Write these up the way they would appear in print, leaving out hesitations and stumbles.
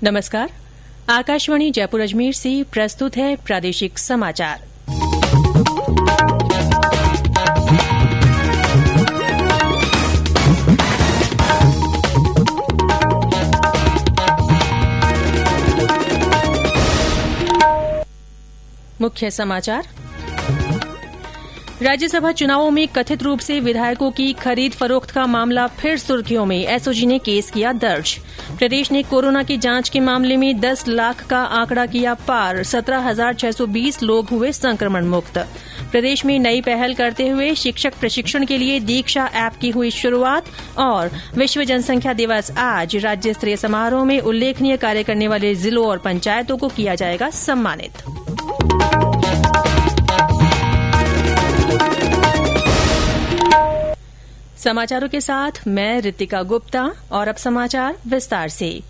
नमस्कार। आकाशवाणी जयपुर अजमेर से प्रस्तुत है प्रादेशिक समाचार। मुख्य समाचार। राज्यसभा चुनावों में कथित रूप से विधायकों की खरीद फरोख्त का मामला फिर सुर्खियों में, एसओजी ने केस किया दर्ज। प्रदेश ने कोरोना की जांच के मामले में 10 लाख का आंकड़ा किया पार, 17,620 लोग हुए संक्रमण मुक्त। प्रदेश में नई पहल करते हुए शिक्षक प्रशिक्षण के लिए दीक्षा ऐप की हुई शुरुआत। और विश्व जनसंख्या दिवस आज, राज्य स्तरीय समारोह में उल्लेखनीय कार्य करने वाले जिलों और पंचायतों को किया जाएगा सम्मानित। समाचारों के साथ मैं रितिका गुप्ता। और अब समाचार विस्तार से।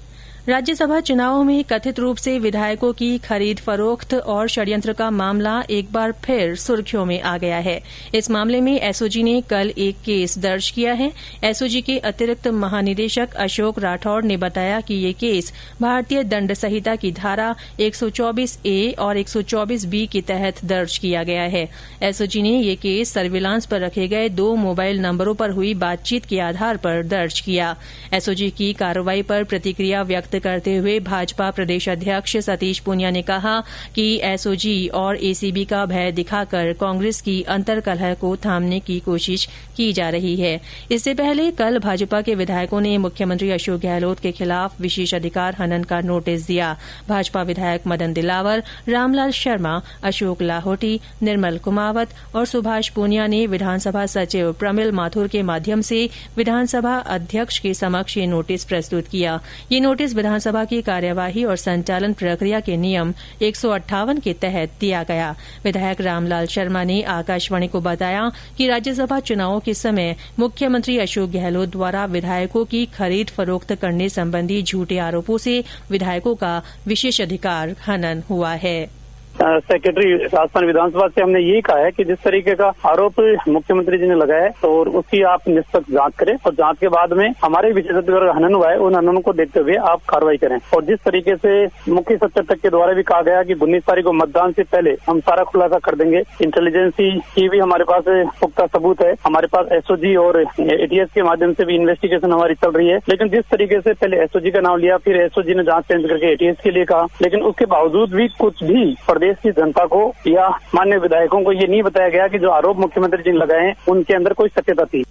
राज्यसभा चुनावों में कथित रूप से विधायकों की खरीद फरोख्त और षड्यंत्र का मामला एक बार फिर सुर्खियों में आ गया है। इस मामले में एसओजी ने कल एक केस दर्ज किया है। एसओजी के अतिरिक्त महानिदेशक अशोक राठौड़ ने बताया कि ये केस भारतीय दंड संहिता की धारा 124A और 124B के तहत दर्ज किया गया है। एसओजी ने ये केस सर्विलांस पर रखे गए 2 मोबाइल नंबरों पर हुई बातचीत के आधार पर दर्ज किया। एसओजी की कार्रवाई पर प्रतिक्रिया व्यक्त करते हुए भाजपा प्रदेश अध्यक्ष सतीश पूनिया ने कहा कि एसओजी और एसीबी का भय दिखाकर कांग्रेस की अंतर्कलह को थामने की कोशिश की जा रही है। इससे पहले कल भाजपा के विधायकों ने मुख्यमंत्री अशोक गहलोत के खिलाफ विशेष अधिकार हनन का नोटिस दिया। भाजपा विधायक मदन दिलावर, रामलाल शर्मा, अशोक लाहोटी, निर्मल कुमावत और सुभाष पूनिया ने विधानसभा सचिव प्रमिल माथुर के माध्यम से विधानसभा अध्यक्ष के समक्ष ये नोटिस प्रस्तुत किया। ये नोटिस विधानसभा की कार्यवाही और संचालन प्रक्रिया के नियम 158 के तहत दिया गया। विधायक रामलाल शर्मा ने आकाशवाणी को बताया कि राज्यसभा चुनावों के समय मुख्यमंत्री अशोक गहलोत द्वारा विधायकों की खरीद फरोख्त करने संबंधी झूठे आरोपों से विधायकों का विशेष अधिकार हनन हुआ है। सेक्रेटरी राजस्थान विधानसभा से हमने यही कहा है कि जिस तरीके का आरोप मुख्यमंत्री जी ने लगाया है तो उसकी आप निष्पक्ष जांच करें और जांच के बाद में हमारे विशेषाधिकार हनन हुआ है उन हनन को देखते हुए आप कार्रवाई करें। और जिस तरीके से मुख्य सचेतक के द्वारा भी कहा गया कि 19 तारीख को मतदान से पहले हम सारा खुलासा कर देंगे। इंटेलिजेंसी की भी हमारे पास पुख्ता सबूत है। हमारे पास एसओजी और एटीएस के माध्यम से भी इन्वेस्टिगेशन हमारी चल रही है। लेकिन जिस तरीके से पहले एसओजी का नाम लिया, फिर एसओजी ने जांच चेंज करके एटीएस के लिए कहा, लेकिन उसके बावजूद भी कुछ भी प्रदेश की जनता को या माननीय विधायकों को ये नहीं बताया गया कि जो आरोप मुख्यमंत्री जी ने लगाए हैं उनके अंदर कोई सत्यता थी।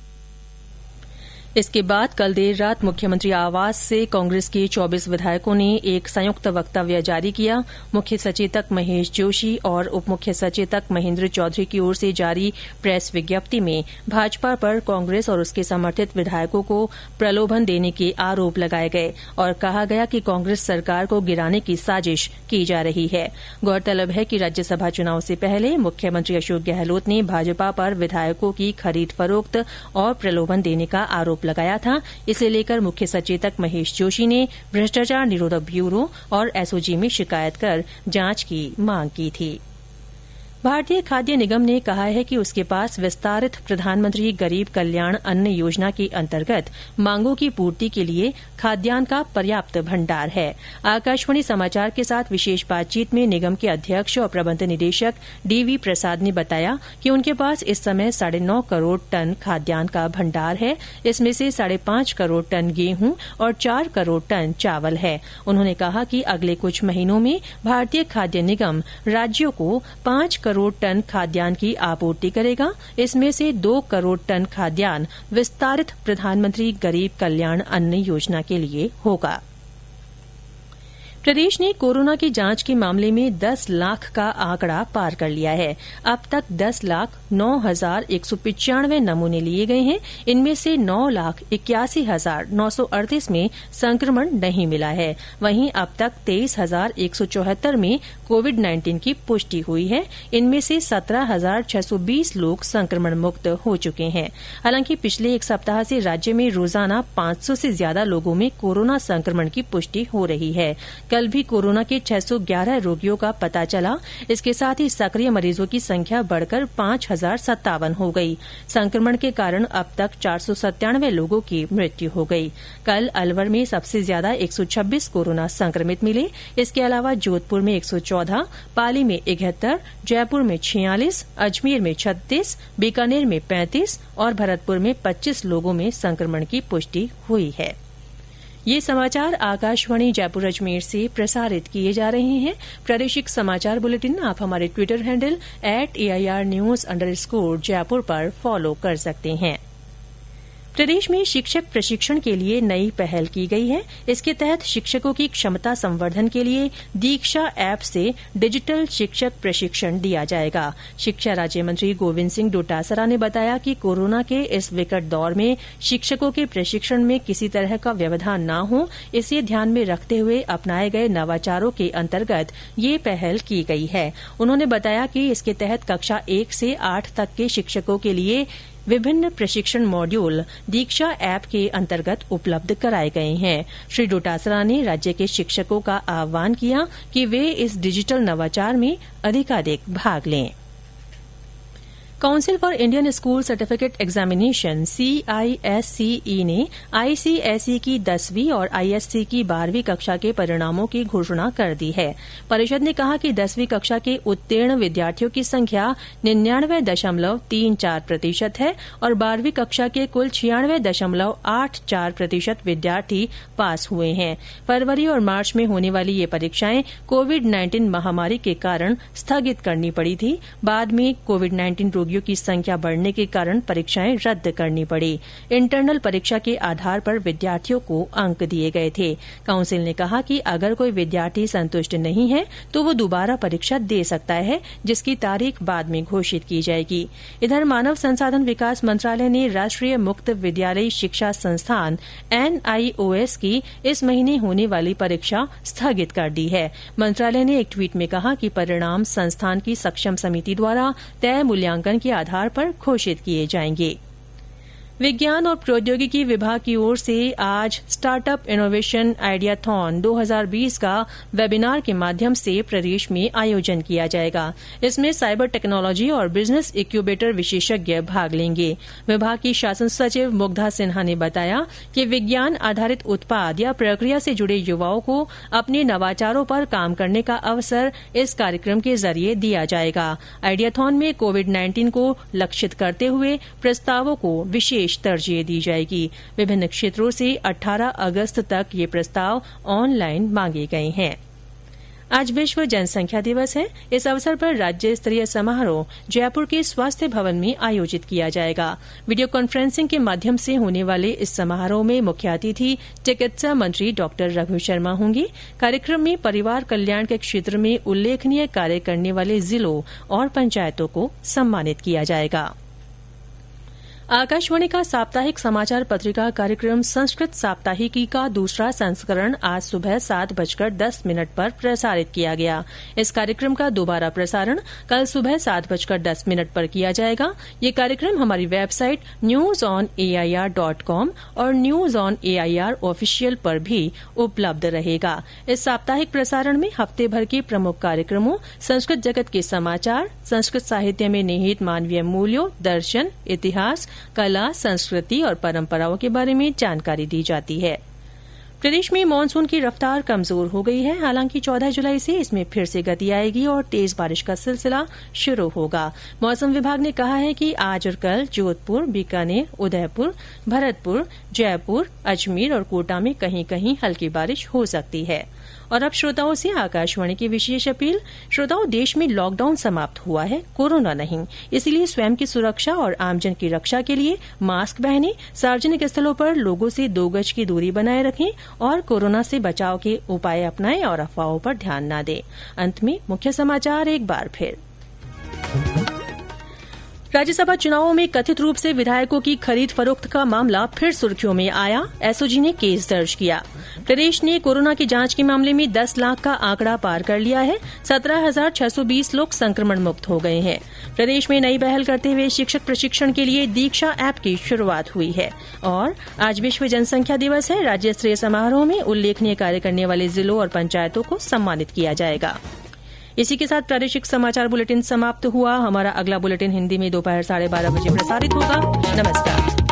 इसके बाद कल देर रात मुख्यमंत्री आवास से कांग्रेस के 24 विधायकों ने एक संयुक्त वक्तव्य जारी किया। मुख्य सचेतक महेश जोशी और उप मुख्य सचेतक महेंद्र चौधरी की ओर से जारी प्रेस विज्ञप्ति में भाजपा पर कांग्रेस और उसके समर्थित विधायकों को प्रलोभन देने के आरोप लगाए गए और कहा गया कि कांग्रेस सरकार को गिराने की साजिश की जा रही है। गौरतलब है कि राज्यसभा चुनाव से पहले मुख्यमंत्री अशोक गहलोत ने भाजपा पर विधायकों की खरीद फरोख्त और प्रलोभन देने का आरोप लगाया था। इसे लेकर मुख्य सचेतक महेश जोशी ने भ्रष्टाचार निरोधक ब्यूरो और एसओजी में शिकायत कर जांच की मांग की थी। भारतीय खाद्य निगम ने कहा है कि उसके पास विस्तारित प्रधानमंत्री गरीब कल्याण अन्न योजना के अंतर्गत मांगों की पूर्ति के लिए खाद्यान्न का पर्याप्त भंडार है। आकाशवाणी समाचार के साथ विशेष बातचीत में निगम के अध्यक्ष और प्रबंध निदेशक डीवी प्रसाद ने बताया कि उनके पास इस समय 9.5 करोड़ टन खाद्यान्न का भंडार है। इसमें से 5.5 करोड़ टन गेहूं और 4 करोड़ टन चावल है। उन्होंने कहा कि अगले कुछ महीनों में भारतीय खाद्य निगम राज्यों को 5 करोड़ टन खाद्यान्न की आपूर्ति करेगा। इसमें से 2 करोड़ टन खाद्यान्न विस्तारित प्रधानमंत्री गरीब कल्याण अन्न योजना के लिए होगा। प्रदेश ने कोरोना की जांच के मामले में 10 लाख का आंकड़ा पार कर लिया है। अब तक 10,09,195 नमूने लिए गए हैं। इनमें से 9,81,938 में संक्रमण नहीं मिला है। वहीं अब तक 23,174 में कोविड-19 की पुष्टि हुई है। इनमें से 17,620 लोग संक्रमण मुक्त हो चुके हैं। हालांकि पिछले एक सप्ताह से राज्य में रोजाना 500 से ज्यादा लोगों में कोरोना संक्रमण की पुष्टि हो रही है। कल भी कोरोना के 611 रोगियों का पता चला। इसके साथ ही सक्रिय मरीजों की संख्या बढ़कर 5057 हो गई। संक्रमण के कारण अब तक 497 लोगों की मृत्यु हो गई। कल अलवर में सबसे ज्यादा 126 कोरोना संक्रमित मिले। इसके अलावा जोधपुर में 114, पाली में 71, जयपुर में 46, अजमेर में 36, बीकानेर में 35 और भरतपुर में 25 लोगों में संक्रमण की पुष्टि हुई है। ये समाचार आकाशवाणी जयपुर अजमेर से प्रसारित किए जा रहे हैं। प्रादेशिक समाचार बुलेटिन आप हमारे ट्विटर हैंडल @AIRnews_ जयपुर पर फॉलो कर सकते हैं। प्रदेश में शिक्षक प्रशिक्षण के लिए नई पहल की गई है। इसके तहत शिक्षकों की क्षमता संवर्धन के लिए दीक्षा ऐप से डिजिटल शिक्षक प्रशिक्षण दिया जाएगा। शिक्षा राज्य मंत्री गोविंद सिंह डोटासरा ने बताया कि कोरोना के इस विकट दौर में शिक्षकों के प्रशिक्षण में किसी तरह का व्यवधान न हो, इसे ध्यान में रखते हुए अपनाए गए नवाचारों के अंतर्गत ये पहल की गई है। उन्होंने बताया कि इसके तहत कक्षा 1 से 8 तक के शिक्षकों के लिए विभिन्न प्रशिक्षण मॉड्यूल दीक्षा ऐप के अंतर्गत उपलब्ध कराए गए हैं। श्री डोटासरा ने राज्य के शिक्षकों का आह्वान किया कि वे इस डिजिटल नवाचार में अधिकाधिक भाग लें। Council for Indian school certificate examination CISCE ने ICSE की 10वीं और ISC की 12वीं कक्षा के परिणामों की घोषणा कर दी है। परिषद ने कहा कि 10वीं कक्षा के उत्तीर्ण विद्यार्थियों की संख्या 99.34% है और 12वीं कक्षा के कुल 96.84% विद्यार्थी पास हुए हैं। फरवरी और मार्च में होने वाली ये परीक्षाएं कोविड-19 महामारी के कारण स्थगित करनी पड़ी थी। बाद में कोविड-19 रोगियों की संख्या बढ़ने के कारण परीक्षाएं रद्द करनी पड़ी। इंटरनल परीक्षा के आधार पर विद्यार्थियों को अंक दिए गए थे। काउंसिल ने कहा कि अगर कोई विद्यार्थी संतुष्ट नहीं है तो वो दोबारा परीक्षा दे सकता है, जिसकी तारीख बाद में घोषित की जाएगी। इधर मानव संसाधन विकास मंत्रालय ने राष्ट्रीय मुक्त विद्यालयी शिक्षा संस्थान NIOS की इस महीने होने वाली परीक्षा स्थगित कर दी है। मंत्रालय ने एक ट्वीट में कहा कि परिणाम संस्थान की सक्षम समिति द्वारा तय मूल्यांकन के आधार पर घोषित किए जाएंगे। विज्ञान और प्रौद्योगिकी विभाग की ओर से आज स्टार्टअप इनोवेशन आइडियाथॉन 2020 का वेबिनार के माध्यम से प्रदेश में आयोजन किया जाएगा। इसमें साइबर टेक्नोलॉजी और बिजनेस इंक्यूबेटर विशेषज्ञ भाग लेंगे। विभाग की शासन सचिव मुग्धा सिन्हा ने बताया कि विज्ञान आधारित उत्पाद या प्रक्रिया से जुड़े युवाओं को अपने नवाचारों पर काम करने का अवसर इस कार्यक्रम के जरिए दिया जाएगा। आइडियाथॉन में कोविड-19 को लक्षित करते हुए प्रस्तावों को विशेष तरजीह दी जाएगी। विभिन्न क्षेत्रों से 18 अगस्त तक ये प्रस्ताव ऑनलाइन मांगे गए हैं। आज विश्व जनसंख्या दिवस है। इस अवसर पर राज्य स्तरीय समारोह जयपुर के स्वास्थ्य भवन में आयोजित किया जाएगा। वीडियो कॉन्फ्रेंसिंग के माध्यम से होने वाले इस समारोह में मुख्य अतिथि चिकित्सा मंत्री डॉ रघु शर्मा होंगे। कार्यक्रम में परिवार कल्याण के क्षेत्र में उल्लेखनीय कार्य करने वाले जिलों और पंचायतों को सम्मानित किया जाएगा। आकाशवाणी का साप्ताहिक समाचार पत्रिका कार्यक्रम संस्कृत साप्ताहिकी का दूसरा संस्करण आज सुबह 7:10 पर प्रसारित किया गया। इस कार्यक्रम का दोबारा प्रसारण कल सुबह 7:10 पर किया जाएगा। ये कार्यक्रम हमारी वेबसाइट newsonair.com और न्यूज ऑन AIR ऑफिशियल पर भी उपलब्ध रहेगा। इस साप्ताहिक प्रसारण में हफ्ते भर के प्रमुख कार्यक्रमों, संस्कृत जगत के समाचार, संस्कृत साहित्य में निहित मानवीय मूल्यों, दर्शन, इतिहास, कला, संस्कृति और परंपराओं के बारे में जानकारी दी जाती है। प्रदेश में मानसून की रफ्तार कमजोर हो गई है। हालांकि 14 जुलाई से इसमें फिर से गति आएगी और तेज बारिश का सिलसिला शुरू होगा। मौसम विभाग ने कहा है कि आज और कल जोधपुर, बीकानेर, उदयपुर, भरतपुर, जयपुर, अजमेर और कोटा में कहीं कहीं हल्की बारिश हो सकती है। और अब श्रोताओं से आकाशवाणी की विशेष अपील। श्रोताओं, देश में लॉकडाउन समाप्त हुआ है, कोरोना नहीं। इसलिए स्वयं की सुरक्षा और आमजन की रक्षा के लिए मास्क पहनें, सार्वजनिक स्थलों पर लोगों से 2 गज की दूरी बनाए रखें और कोरोना से बचाव के उपाय अपनाएं और अफवाहों पर ध्यान न दें। अंत में मुख्य समाचार एक बार फिर। राज्यसभा चुनावों में कथित रूप से विधायकों की खरीद फरोख्त का मामला फिर सुर्खियों में आया। एसओजी ने केस दर्ज किया। प्रदेश ने कोरोना की जांच के मामले में 10 लाख का आंकड़ा पार कर लिया है। 17,620 लोग संक्रमण मुक्त हो गए हैं। प्रदेश में नई पहल करते हुए शिक्षक प्रशिक्षण के लिए दीक्षा ऐप की शुरूआत हुई है। और आज विश्व जनसंख्या दिवस है। राज्य स्तरीय समारोह में उल्लेखनीय कार्य करने वाले जिलों और पंचायतों को सम्मानित किया जाएगा। इसी के साथ प्रादेशिक समाचार बुलेटिन समाप्त हुआ। हमारा अगला बुलेटिन हिंदी में दोपहर 12:30 बजे प्रसारित होगा। नमस्कार।